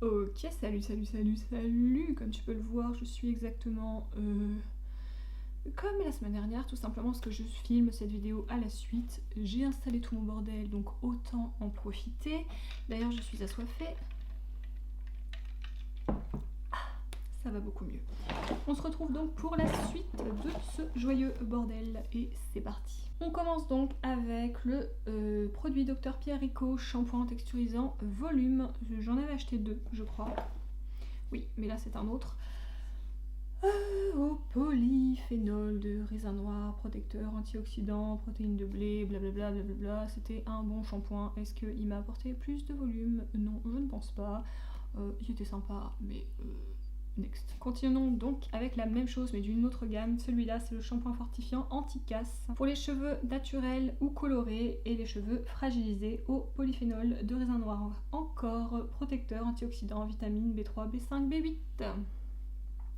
Ok, salut, comme tu peux le voir, je suis exactement comme la semaine dernière, tout simplement parce que je filme cette vidéo à la suite. J'ai installé tout mon bordel, donc autant en profiter. D'ailleurs, je suis assoiffée. Ça va beaucoup mieux. On se retrouve donc pour la suite de ce joyeux bordel et c'est parti. On commence donc avec le produit Dr Pierre Rico shampoing texturisant volume. J'en avais acheté 2 je crois. Oui, mais là c'est un autre. Au polyphénol de raisin noir, protecteur, antioxydant, protéines de blé, blablabla, blablabla. C'était un bon shampoing. Est-ce qu'il m'a apporté plus de volume? Non, je ne pense pas. Il était sympa, mais next. Continuons donc avec la même chose mais d'une autre gamme. Celui-là c'est le shampoing fortifiant anti-casse pour les cheveux naturels ou colorés et les cheveux fragilisés au polyphénol de raisin noir. Encore protecteur, antioxydant, vitamine B3, B5, B8.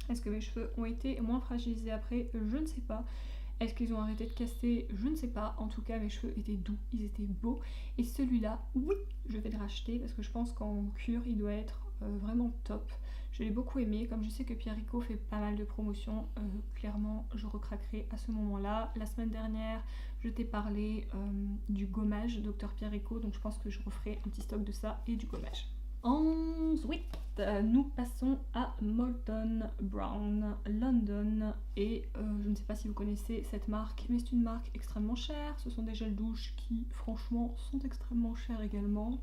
Est-ce que mes cheveux ont été moins fragilisés après? Je ne sais pas. Est-ce qu'ils ont arrêté de casser? Je ne sais pas. En tout cas, mes cheveux étaient doux, ils étaient beaux. Et celui-là, oui, je vais le racheter parce que je pense qu'en cure, il doit être vraiment top. Je l'ai beaucoup aimé. Comme je sais que Pierre Rico fait pas mal de promotions, clairement, je recraquerai à ce moment-là. La semaine dernière, je t'ai parlé du gommage Dr Pierre Rico, donc je pense que je referai un petit stock de ça et du gommage. Ensuite, nous passons à Molton Brown London et je ne sais pas si vous connaissez cette marque, mais c'est une marque extrêmement chère. Ce sont des gels douche qui franchement sont extrêmement chers également.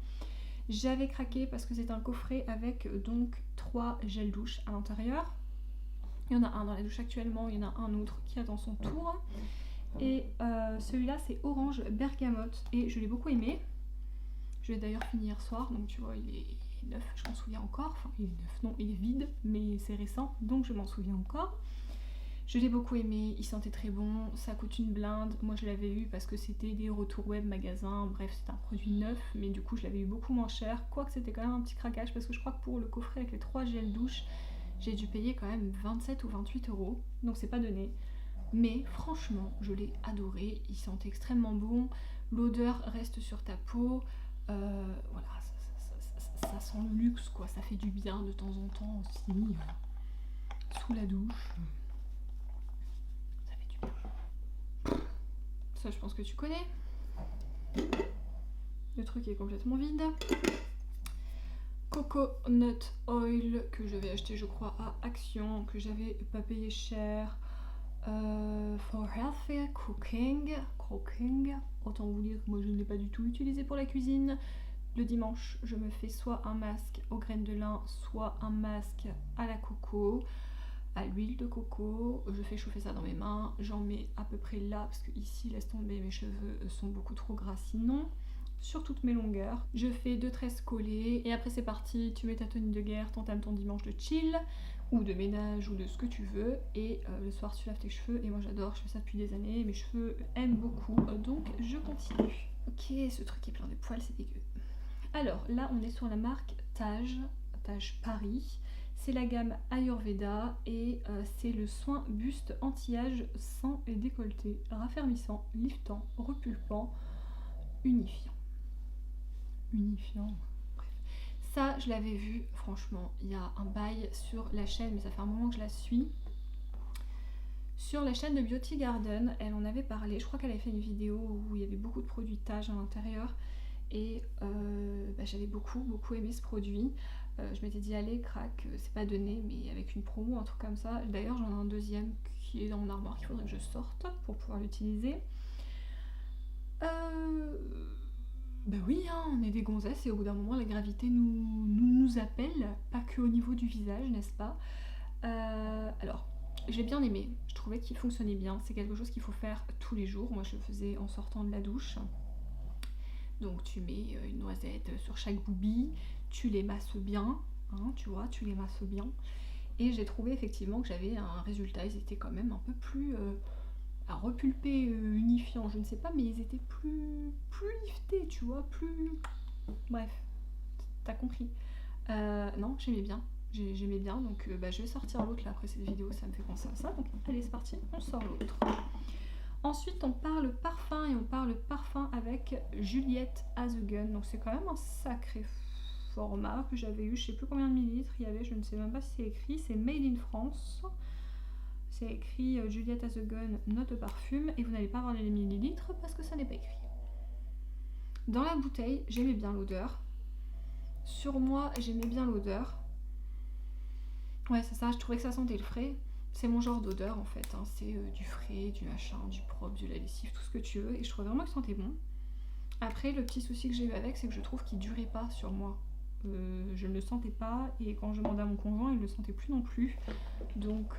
J'avais craqué parce que c'est un coffret avec donc 3 gels douche à l'intérieur. Il y en a un dans la douche actuellement, il y en a un autre qui attend son tour. Et celui-là c'est orange bergamote et je l'ai beaucoup aimé. Je l'ai d'ailleurs fini hier soir, donc tu vois, il est neuf, je m'en souviens encore. Enfin, il est neuf, non, il est vide, mais c'est récent, donc je m'en souviens encore. Je l'ai beaucoup aimé, il sentait très bon, ça coûte une blinde. Moi, je l'avais eu parce que c'était des retours web magasin. Bref, c'est un produit neuf, mais du coup, je l'avais eu beaucoup moins cher. Quoique, c'était quand même un petit craquage parce que je crois que pour le coffret avec les 3 gels douche, j'ai dû payer quand même 27 ou 28 euros, donc c'est pas donné. Mais franchement, je l'ai adoré, il sentait extrêmement bon, l'odeur reste sur ta peau. Voilà, ça sent le luxe quoi, ça fait du bien de temps en temps aussi, sous la douche. Ça fait du bien. Ça je pense que tu connais. Le truc est complètement vide. Coconut oil que j'avais acheté je crois à Action, que j'avais pas payé cher. For healthy cooking, autant vous dire que moi je ne l'ai pas du tout utilisé pour la cuisine. Le dimanche, je me fais soit un masque aux graines de lin, soit un masque à la coco, à l'huile de coco. Je fais chauffer ça dans mes mains, j'en mets à peu près là, parce que ici, laisse tomber, mes cheveux sont beaucoup trop gras sinon. Sur toutes mes longueurs. Je fais 2 tresses collées et après c'est parti, tu mets ta tenue de guerre, t'entames ton dimanche de chill ou de ménage ou de ce que tu veux et le soir tu laves tes cheveux et moi j'adore, je fais ça depuis des années, mes cheveux aiment beaucoup donc je continue. Ok, ce truc est plein de poils, c'est dégueu. Alors là on est sur la marque Taj Paris, c'est la gamme Ayurveda et c'est le soin buste anti-âge sans décolleté, raffermissant, liftant, repulpant, unifiant. Bref. Ça, je l'avais vu, franchement, il y a un bail sur la chaîne, mais ça fait un moment que je la suis. Sur la chaîne de Beauty Garden, elle en avait parlé, je crois qu'elle avait fait une vidéo où il y avait beaucoup de produits Taj à l'intérieur. Et j'avais beaucoup aimé ce produit. Je m'étais dit allez crac, c'est pas donné mais avec une promo, un truc comme ça. D'ailleurs j'en ai un deuxième qui est dans mon armoire qu'il faudrait que je sorte pour pouvoir l'utiliser. Bah oui, hein, on est des gonzesses et au bout d'un moment la gravité nous appelle, pas que au niveau du visage, n'est-ce pas? Alors, j'ai bien aimé, je trouvais qu'il fonctionnait bien, c'est quelque chose qu'il faut faire tous les jours. Moi je le faisais en sortant de la douche. Donc tu mets une noisette sur chaque boubie, tu les masses bien, hein, tu vois, tu les masses bien. Et j'ai trouvé effectivement que j'avais un résultat, ils étaient quand même un peu plus repulpés, unifiants, je ne sais pas, mais ils étaient plus liftés, tu vois, plus... Bref, t'as compris. Non, j'aimais bien, donc je vais sortir l'autre là après cette vidéo, ça me fait penser à ça. Donc allez, c'est parti, on sort l'autre. Ensuite, on parle parfum et on parle parfum avec Juliette Azugun. Donc c'est quand même un sacré format que j'avais eu, je sais plus combien de millilitres il y avait, je ne sais même pas si c'est écrit, c'est Made in France. C'est écrit Juliette Has a Gun, note parfum, et vous n'allez pas avoir les millilitres parce que ça n'est pas écrit. Dans la bouteille, j'aimais bien l'odeur. Sur moi, j'aimais bien l'odeur. Ouais, c'est ça, je trouvais que ça sentait le frais. C'est mon genre d'odeur en fait, hein. C'est du frais, du machin, du propre, de la lessive, tout ce que tu veux, et je trouvais vraiment que ça sentait bon. Après, le petit souci que j'ai eu avec, c'est que je trouve qu'il durait pas sur moi. Je ne le sentais pas, et quand je demandais à mon conjoint, il le sentait plus non plus. Donc,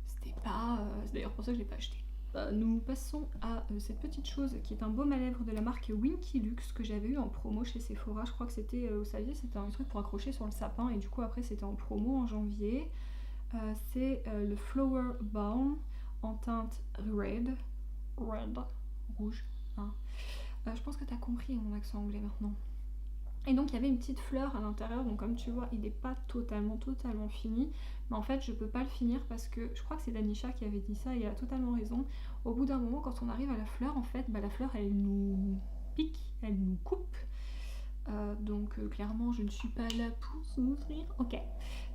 c'était pas... c'est d'ailleurs pour ça que je l'ai pas acheté. Nous passons à cette petite chose qui est un baume à lèvres de la marque Winky Luxe que j'avais eu en promo chez Sephora. Je crois que c'était, vous saviez, c'était un truc pour accrocher sur le sapin, et du coup après c'était en promo en janvier. C'est le Flower Balm en teinte red, rouge. Hein. Je pense que tu as compris mon accent anglais maintenant. Et donc il y avait une petite fleur à l'intérieur, donc comme tu vois il n'est pas totalement fini, mais en fait je peux pas le finir parce que je crois que c'est Danisha qui avait dit ça et elle a totalement raison. Au bout d'un moment, quand on arrive à la fleur, en fait la fleur elle nous pique, elle nous coupe. Donc clairement je ne suis pas là pour souffrir. Ok,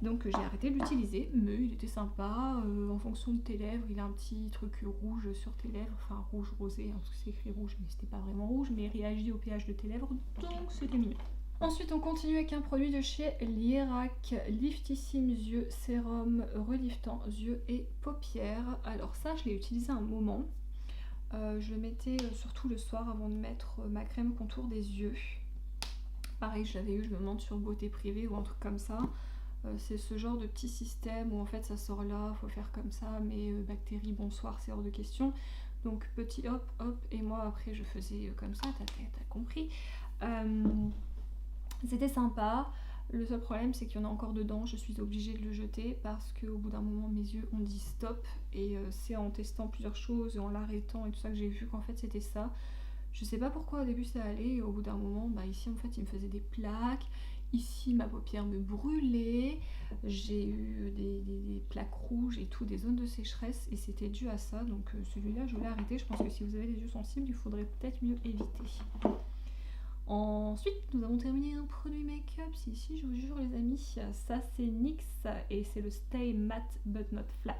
donc j'ai arrêté de l'utiliser, mais il était sympa. En fonction de tes lèvres, il a un petit truc rouge sur tes lèvres, enfin rouge rosé, hein, parce que c'est écrit rouge, mais c'était pas vraiment rouge, mais il réagit au pH de tes lèvres, donc c'était mignon. Ensuite on continue avec un produit de chez Lierac, Liftissime Yeux Sérum reliftant yeux et paupières. Alors ça je l'ai utilisé un moment. Je le mettais surtout le soir avant de mettre ma crème contour des yeux. Pareil, je l'avais eu, je me demande sur Beauté Privée ou un truc comme ça. C'est ce genre de petit système où en fait ça sort là, faut faire comme ça, mais bactéries, bonsoir, c'est hors de question. Donc petit hop, hop, et moi après je faisais comme ça, t'as compris. C'était sympa. Le seul problème c'est qu'il y en a encore dedans, je suis obligée de le jeter parce qu'au bout d'un moment mes yeux ont dit stop, et c'est en testant plusieurs choses et en l'arrêtant et tout ça que j'ai vu qu'en fait c'était ça. Je sais pas pourquoi au début ça allait, et au bout d'un moment, ici en fait il me faisait des plaques, ici ma paupière me brûlait, j'ai eu des plaques rouges et tout, des zones de sécheresse, et c'était dû à ça, donc celui-là je voulais arrêter. Je pense que si vous avez des yeux sensibles, il faudrait peut-être mieux éviter. Ensuite, nous avons terminé un produit make-up, c'est ici, je vous jure les amis, ça c'est NYX, et c'est le Stay Matte But Not Flat.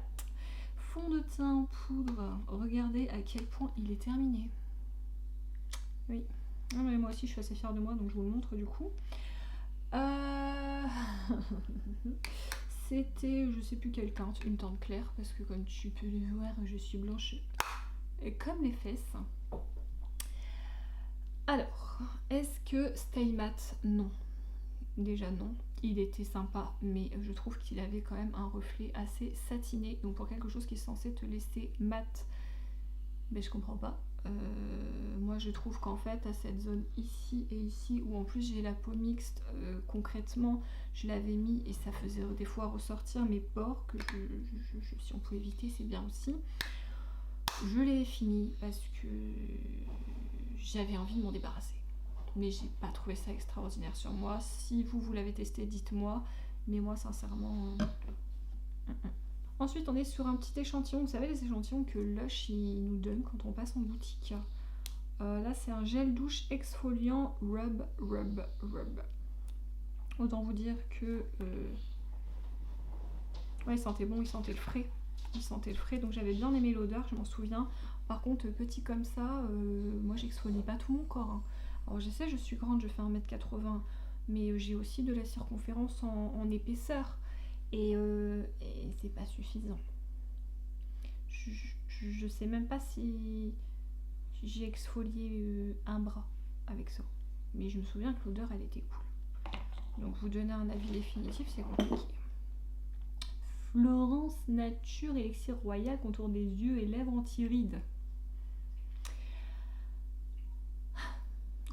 Fond de teint en poudre, regardez à quel point il est terminé. Oui, non, mais moi aussi je suis assez fière de moi, donc je vous le montre du coup. C'était, je sais plus quelle teinte, une teinte claire, parce que comme tu peux le voir, je suis blanche et comme les fesses. Alors, est-ce que Stay Matte? Non. Déjà non. Il était sympa, mais je trouve qu'il avait quand même un reflet assez satiné. Donc pour quelque chose qui est censé te laisser mat, je comprends pas. Moi je trouve qu'en fait à cette zone ici et ici, où en plus j'ai la peau mixte, concrètement je l'avais mis et ça faisait des fois ressortir mes pores que si on peut éviter c'est bien aussi. Je l'ai fini parce que j'avais envie de m'en débarrasser, mais j'ai pas trouvé ça extraordinaire sur moi. Si vous l'avez testé, dites-moi, mais moi sincèrement Ensuite on est sur un petit échantillon, vous savez les échantillons que Lush il nous donne quand on passe en boutique. Là c'est un gel douche exfoliant rub. Autant vous dire que ouais, il sentait bon, il sentait le frais, donc j'avais bien aimé l'odeur, je m'en souviens. Par contre petit comme ça, moi j'exfolie pas tout mon corps, hein. Alors je sais, je suis grande, je fais 1m80, mais j'ai aussi de la circonférence en épaisseur. Et c'est pas suffisant. Je sais même pas si j'ai exfolié un bras avec ça. Mais je me souviens que l'odeur elle était cool. Donc vous donner un avis définitif c'est compliqué. Florence Nature Élixir Royal, contour des yeux et lèvres anti-rides.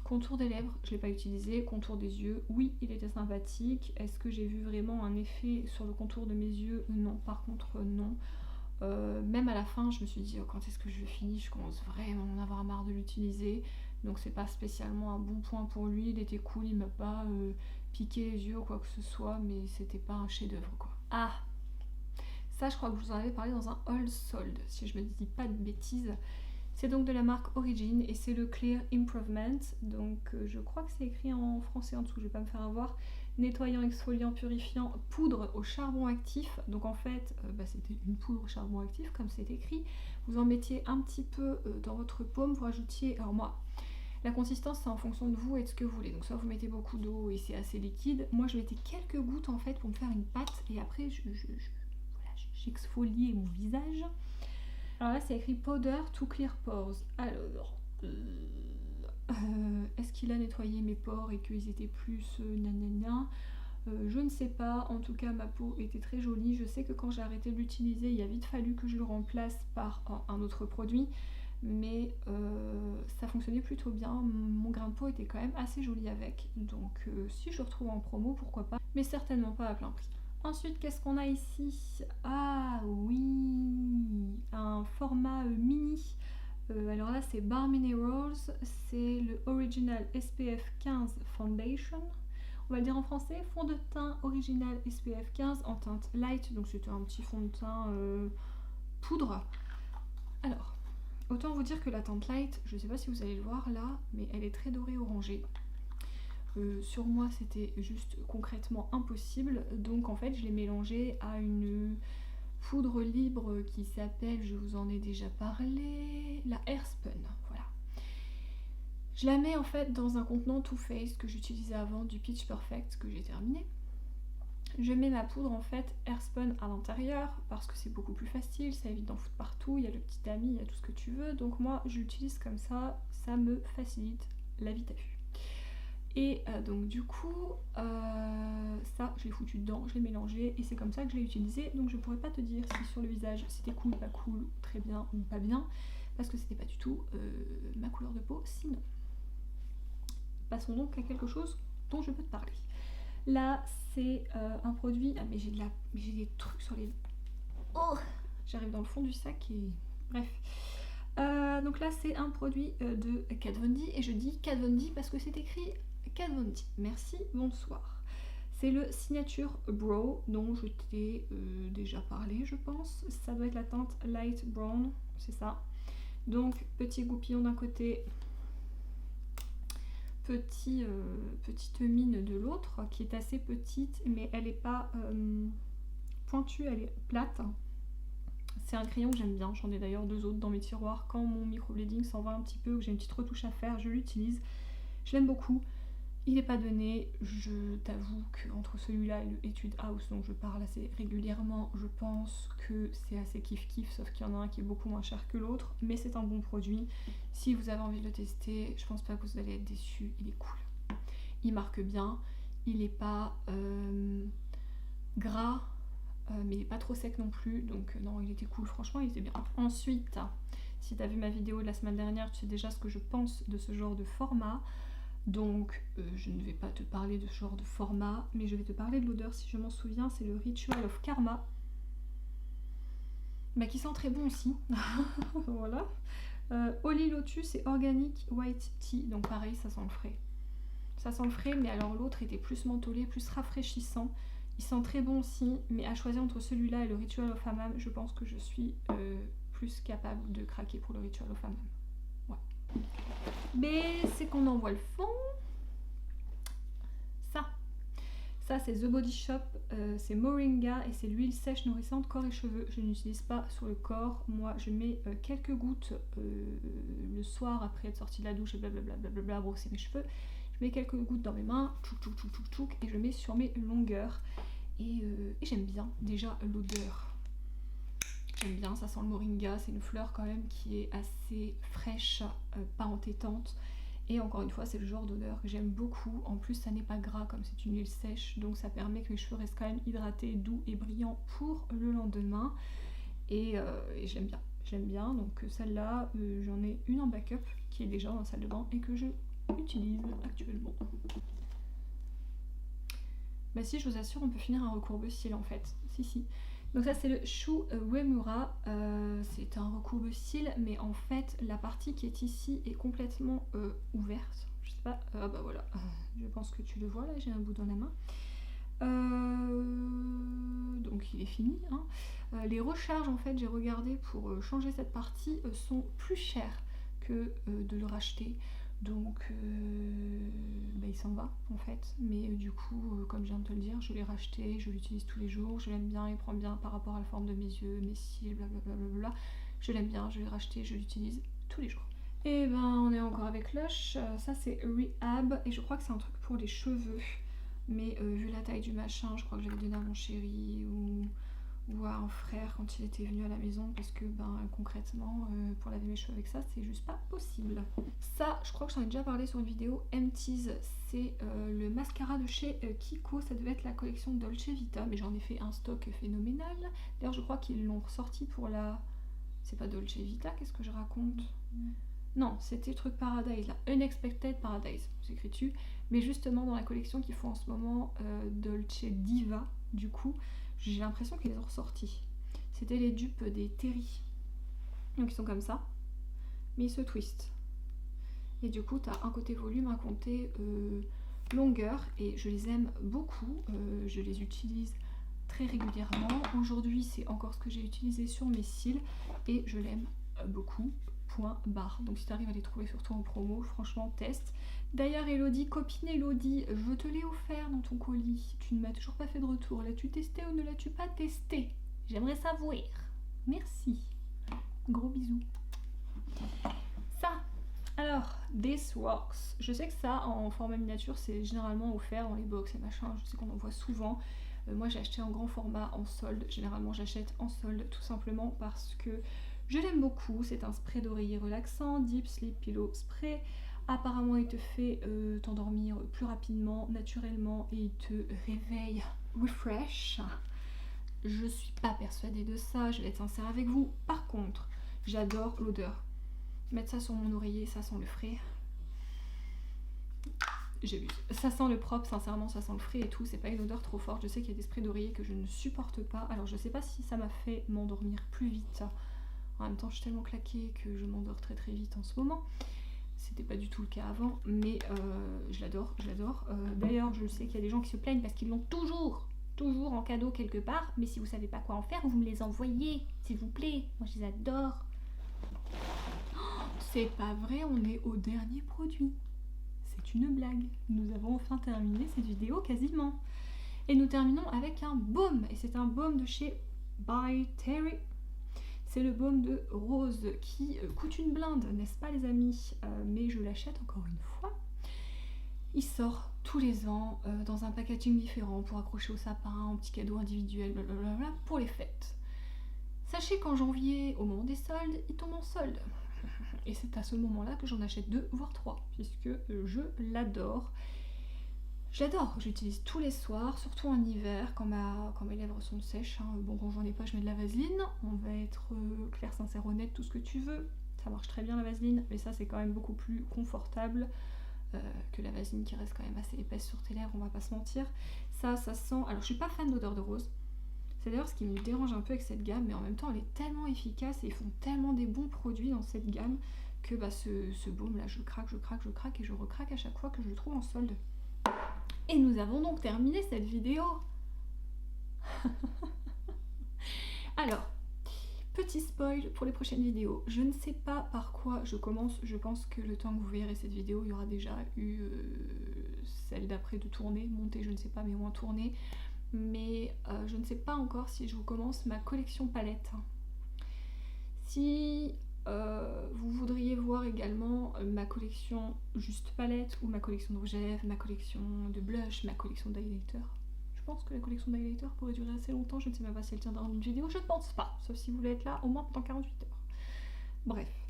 Contour des lèvres, je ne l'ai pas utilisé. Contour des yeux, oui, il était sympathique. Est-ce que j'ai vu vraiment un effet sur le contour de mes yeux? Non, par contre, non. Même à la fin, je me suis dit, oh, quand est-ce que je finis? Je commence vraiment à en avoir marre de l'utiliser. Donc c'est pas spécialement un bon point pour lui. Il était cool, il m'a pas piqué les yeux ou quoi que ce soit, mais c'était pas un chef-d'œuvre quoi. Ah, ça je crois que je vous en avais parlé dans un haul sold, si je me dis pas de bêtises. C'est donc de la marque Origin et c'est le Clear Improvement. Donc je crois que c'est écrit en français en dessous, je vais pas me faire avoir. Nettoyant, exfoliant, purifiant, poudre au charbon actif. Donc en fait, c'était une poudre au charbon actif comme c'est écrit. Vous en mettiez un petit peu dans votre paume, vous rajoutiez, alors moi, la consistance c'est en fonction de vous et de ce que vous voulez. Donc soit vous mettez beaucoup d'eau et c'est assez liquide. Moi je mettais quelques gouttes en fait pour me faire une pâte et après j'exfoliais mon visage. Alors là c'est écrit Powder to Clear Pores. Alors, est-ce qu'il a nettoyé mes pores et qu'ils étaient plus nanana? Je ne sais pas, en tout cas ma peau était très jolie. Je sais que quand j'ai arrêté de l'utiliser, il a vite fallu que je le remplace par un autre produit, mais ça fonctionnait plutôt bien. Mon grain de peau était quand même assez joli avec, donc si je le retrouve en promo, pourquoi pas, mais certainement pas à plein prix. Ensuite, qu'est-ce qu'on a ici? Ah oui, un format mini. Alors là, c'est Bare Minerals, c'est le Original SPF 15 Foundation. On va le dire en français, fond de teint original SPF 15 en teinte light, donc c'était un petit fond de teint poudre. Alors, autant vous dire que la teinte light, je ne sais pas si vous allez le voir là, mais elle est très dorée orangée. Sur moi, c'était juste concrètement impossible, donc en fait, je l'ai mélangée à une poudre libre qui s'appelle, je vous en ai déjà parlé, la Airspun, voilà. Je la mets en fait dans un contenant Too Faced que j'utilisais avant, du Pitch Perfect que j'ai terminé. Je mets ma poudre en fait Airspun à l'intérieur parce que c'est beaucoup plus facile, ça évite d'en foutre partout, il y a le petit tamis, il y a tout ce que tu veux, donc moi je l'utilise comme ça me facilite la vie à vue. Et donc du coup, ça je l'ai foutu dedans, je l'ai mélangé et c'est comme ça que je l'ai utilisé, donc je pourrais pas te dire si sur le visage c'était cool, pas cool, très bien ou pas bien, parce que c'était pas du tout ma couleur de peau sinon. Passons donc à quelque chose dont je peux te parler. Là, c'est un produit... Ah, mais j'ai des trucs sur les... Oh, j'arrive dans le fond du sac et... Bref. Donc là, c'est un produit de Kat Von D. Et je dis Kat Von D parce que c'est écrit Kat Von D. Merci, bonsoir. C'est le Signature Brow dont je t'ai déjà parlé, je pense. Ça doit être la teinte Light Brown, c'est ça. Donc, petit goupillon d'un côté... petite mine de l'autre qui est assez petite mais elle n'est pas pointue, elle est plate. C'est un crayon que j'aime bien, j'en ai d'ailleurs 2 autres dans mes tiroirs. Quand mon microblading s'en va un petit peu, que j'ai une petite retouche à faire, je l'utilise. Je l'aime beaucoup. Il n'est pas donné, je t'avoue qu'entre celui-là et le Etude House dont je parle assez régulièrement, je pense que c'est assez kiff-kiff, sauf qu'il y en a un qui est beaucoup moins cher que l'autre, mais c'est un bon produit. Si vous avez envie de le tester, je pense pas que vous allez être déçus, il est cool. Il marque bien, il n'est pas gras, mais il n'est pas trop sec non plus, donc non, il était cool, franchement, il était bien. Ensuite, si tu as vu ma vidéo de la semaine dernière, tu sais déjà ce que je pense de ce genre de format. Donc je ne vais pas te parler de ce genre de format, mais je vais te parler de l'odeur si je m'en souviens, c'est le Ritual of Karma. Qui sent très bon aussi. Voilà. Holy Lotus et Organic White Tea, donc pareil, ça sent le frais. Ça sent le frais, mais alors l'autre était plus mentholé, plus rafraîchissant. Il sent très bon aussi, mais à choisir entre celui-là et le Ritual of Hammam, je pense que je suis plus capable de craquer pour le Ritual of Hammam. Ouais. Mais c'est qu'on en voit le fond. Ça c'est The Body Shop, c'est Moringa et c'est l'huile sèche nourrissante corps et cheveux. Je n'utilise pas sur le corps, moi je mets quelques gouttes le soir après être sortie de la douche et blablabla brosser mes cheveux. Je mets quelques gouttes dans mes mains, tchouk, et je mets sur mes longueurs. Et j'aime bien déjà l'odeur. J'aime bien, ça sent le moringa, c'est une fleur quand même qui est assez fraîche, pas entêtante. Et encore une fois, c'est le genre d'odeur que j'aime beaucoup. En plus, ça n'est pas gras comme c'est une huile sèche, donc ça permet que mes cheveux restent quand même hydratés, doux et brillants pour le lendemain. Et j'aime bien. J'aime bien, donc celle-là, j'en ai une en backup qui est déjà dans la salle de bain et que je utilise actuellement. Si, je vous assure, on peut finir un recourbe-cils en fait. Si. Donc ça c'est le Shu Uemura, c'est un recourbe-cils, mais en fait la partie qui est ici est complètement ouverte. Je sais pas, voilà, je pense que tu le vois là, j'ai un bout dans la main. Donc il est fini. Hein. Les recharges en fait, j'ai regardé pour changer cette partie, sont plus chères que de le racheter. Donc il s'en va en fait, mais du coup comme je viens de te le dire, je l'ai racheté, je l'utilise tous les jours, je l'aime bien, il prend bien par rapport à la forme de mes yeux, mes cils, blablabla, je l'aime bien, je l'ai racheté, je l'utilise tous les jours. Et on est encore avec Lush, ça c'est Rehab, et je crois que c'est un truc pour les cheveux, mais vu la taille du machin, je crois que j'avais donné à mon chéri ou à un frère quand il était venu à la maison, parce que concrètement pour laver mes cheveux avec ça c'est juste pas possible. Ça je crois que j'en ai déjà parlé sur une vidéo. Empties, c'est le mascara de chez Kiko, ça devait être la collection Dolce Vita, mais j'en ai fait un stock phénoménal. D'ailleurs je crois qu'ils l'ont ressorti pour la... c'est pas Dolce Vita, qu'est-ce que je raconte? Non, c'était truc Paradise là, Unexpected Paradise, c'est écrit dessus, mais justement dans la collection qu'ils font en ce moment, Dolce Diva, du coup j'ai l'impression qu'ils les ont ressortis. C'était les dupes des Terry. Donc ils sont comme ça, mais ils se twistent. Et du coup, tu as un côté volume, un côté longueur, et je les aime beaucoup. Je les utilise très régulièrement. Aujourd'hui, c'est encore ce que j'ai utilisé sur mes cils, et je l'aime beaucoup. Point barre. Donc si tu arrives à les trouver surtout en promo, franchement teste. D'ailleurs Elodie, copine Elodie, je te l'ai offert dans ton colis, tu ne m'as toujours pas fait de retour, l'as-tu testé ou ne l'as-tu pas testé? J'aimerais savoir. Merci, gros bisous. Ça, alors This Works, je sais que ça en format miniature c'est généralement offert dans les box et machin, je sais qu'on en voit souvent. Moi j'ai acheté en grand format en solde, généralement j'achète en solde tout simplement parce que je l'aime beaucoup. C'est un spray d'oreiller relaxant, Deep Sleep Pillow Spray. Apparemment il te fait t'endormir plus rapidement, naturellement, et il te réveille refresh. Je suis pas persuadée de ça, je vais être sincère avec vous. Par contre, j'adore l'odeur. Mettre ça sur mon oreiller, ça sent le frais. J'ai vu. Ça sent le propre, sincèrement, ça sent le frais et tout. C'est pas une odeur trop forte. Je sais qu'il y a des sprays d'oreiller que je ne supporte pas. Alors je sais pas si ça m'a fait m'endormir plus vite. En même temps, je suis tellement claquée que je m'endors très très vite en ce moment. C'était pas du tout le cas avant, mais je l'adore, je l'adore. D'ailleurs, je sais qu'il y a des gens qui se plaignent parce qu'ils l'ont toujours en cadeau quelque part. Mais si vous savez pas quoi en faire, vous me les envoyez, s'il vous plaît. Moi, je les adore. Oh, c'est pas vrai, on est au dernier produit. C'est une blague. Nous avons enfin terminé cette vidéo quasiment. Et nous terminons avec un baume. Et c'est un baume de chez By Terry. C'est le baume de rose qui coûte une blinde, n'est-ce pas les amis? Mais je l'achète encore une fois. Il sort tous les ans dans un packaging différent pour accrocher au sapin, en petit cadeau individuel, blablabla, pour les fêtes. Sachez qu'en janvier, au moment des soldes, il tombe en solde. Et c'est à ce moment-là que j'en achète 2 voire 3, puisque je l'adore. J'adore, j'utilise tous les soirs, surtout en hiver, quand mes lèvres sont sèches. Hein. Bon, quand j'en ai pas, je mets de la vaseline. On va être clair, sincère, honnête, tout ce que tu veux. Ça marche très bien la vaseline, mais ça c'est quand même beaucoup plus confortable que la vaseline qui reste quand même assez épaisse sur tes lèvres, on va pas se mentir. Ça sent... Alors je suis pas fan d'odeur de rose. C'est d'ailleurs ce qui me dérange un peu avec cette gamme, mais en même temps elle est tellement efficace et ils font tellement des bons produits dans cette gamme que ce baume là, je craque et je recraque à chaque fois que je le trouve en solde. Et nous avons donc terminé cette vidéo. Alors, petit spoil pour les prochaines vidéos. Je ne sais pas par quoi je commence. Je pense que le temps que vous verrez cette vidéo, il y aura déjà eu celle d'après de tourner, montée, je ne sais pas, mais au moins tournée. Mais je ne sais pas encore si je vous commence ma collection palette. Si vous voudriez voir également ma collection juste palette ou ma collection de rouge à lèvres, ma collection de blush, ma collection d'highlighter. Je pense que la collection d'highlighter pourrait durer assez longtemps, je ne sais même pas si elle tiendra dans une vidéo, je ne pense pas, sauf si vous voulez être là au moins pendant 48 heures. Bref.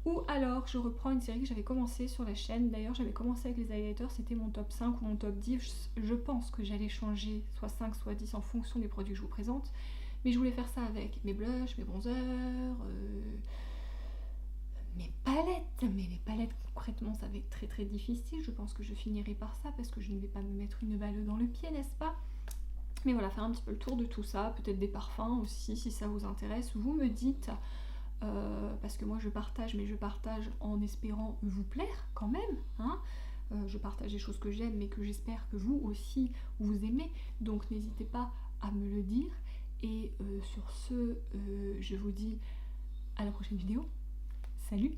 Ou alors je reprends une série que j'avais commencé sur la chaîne, d'ailleurs j'avais commencé avec les highlighters, c'était mon top 5 ou mon top 10, je pense que j'allais changer soit 5 soit 10 en fonction des produits que je vous présente, mais je voulais faire ça avec mes blushs, mes bronzers, mes palettes, mais les palettes concrètement ça va être très très difficile, je pense que je finirai par ça parce que je ne vais pas me mettre une balle dans le pied, n'est-ce pas? Mais voilà, faire un petit peu le tour de tout ça, peut-être des parfums aussi si ça vous intéresse, vous me dites, parce que moi je partage, mais je partage en espérant vous plaire quand même, hein. Je partage des choses que j'aime mais que j'espère que vous aussi vous aimez, donc n'hésitez pas à me le dire, et sur ce, je vous dis à la prochaine vidéo. Salut!